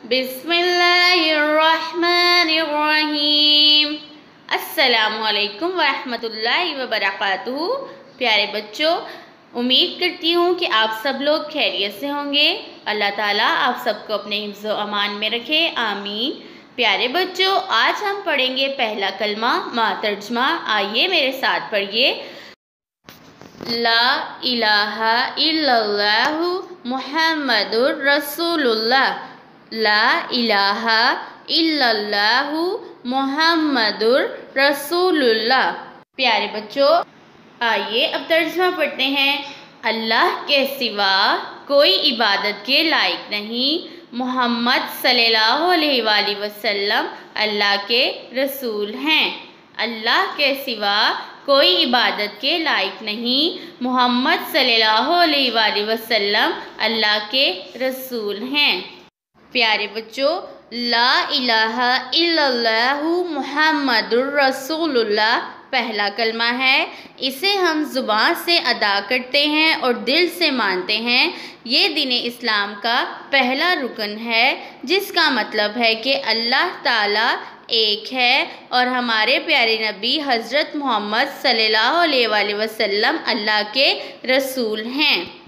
बिस्मिल्लाहिर्रहमानिर्रहीम। अस्सलामु अलैकुम वरहमतुल्लाहि वबरकातुहू। प्यारे बच्चों, उम्मीद करती हूँ कि आप सब लोग खैरियत से होंगे। अल्लाह ताला आप सबको अपने हिफ्ज़ व अमान में रखे, आमीन। प्यारे बच्चों, आज हम पढ़ेंगे पहला कलमा मा तर्जमा। आइए मेरे साथ पढ़िए। ला इलाहा इल्लल्लाहु मुहम्मदुर रसूलुल्लाह। ला इलाहा इल्लल्लाहु मुहम्मदुर रसूलुल्लाह। प्यारे बच्चों, आइए अब तर्जुमा पढ़ते हैं। अल्लाह के सिवा कोई इबादत के लायक नहीं। मोहम्मद सल्लल्लाहु अलैहि वसल्लम अल्लाह के रसूल हैं। अल्लाह के सिवा कोई इबादत के लायक नहीं। मोहम्मद सल्लल्लाहु अलैहि वसल्लम अल्लाह के रसूल हैं। प्यारे बच्चों, ला इलाहा इल्लल्लाहु मुहम्मदुर रसूलुल्लाह पहला कलमा है। इसे हम ज़ुबान से अदा करते हैं और दिल से मानते हैं। ये दीन इस्लाम का पहला रुकन है, जिसका मतलब है कि अल्लाह ताला एक है और हमारे प्यारे नबी हज़रत मोहम्मद सल्लल्लाहु अलैहि वसल्लम अल्लाह के रसूल हैं।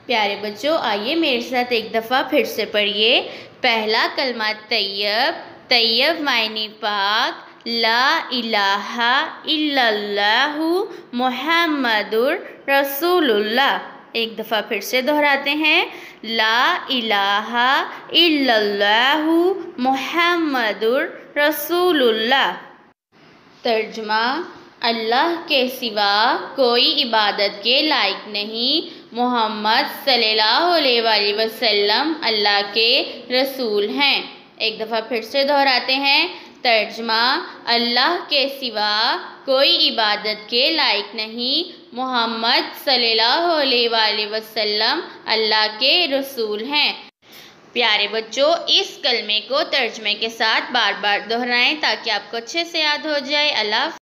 प्यारे बच्चों, आइए मेरे साथ एक दफ़ा फिर से पढ़िए। पहला कलमा तैयब। तैयब मायने पाक। ला इलाहा इल्लल्लाहु मुहम्मदुर रसूलुल्लाह। एक दफ़ा फिर से दोहराते हैं। ला इलाहा इल्लल्लाहु मुहम्मदुर रसूलुल्लाह। तर्जुमा। अल्लाह के सिवा कोई इबादत के लायक नहीं। मोहम्मद सल्लल्लाहु अलैहि वसल्लम अल्लाह के रसूल हैं। एक दफ़ा फिर से दोहराते हैं। तर्जुमा। अल्लाह के सिवा कोई इबादत के लायक नहीं। मोहम्मद सल्लल्लाहु अलैहि वसल्लम अल्लाह के रसूल हैं। प्यारे बच्चों, इस कलमे को तर्जमे के साथ बार बार दोहराएं ताकि आपको अच्छे से याद हो जाए। अल्लाह।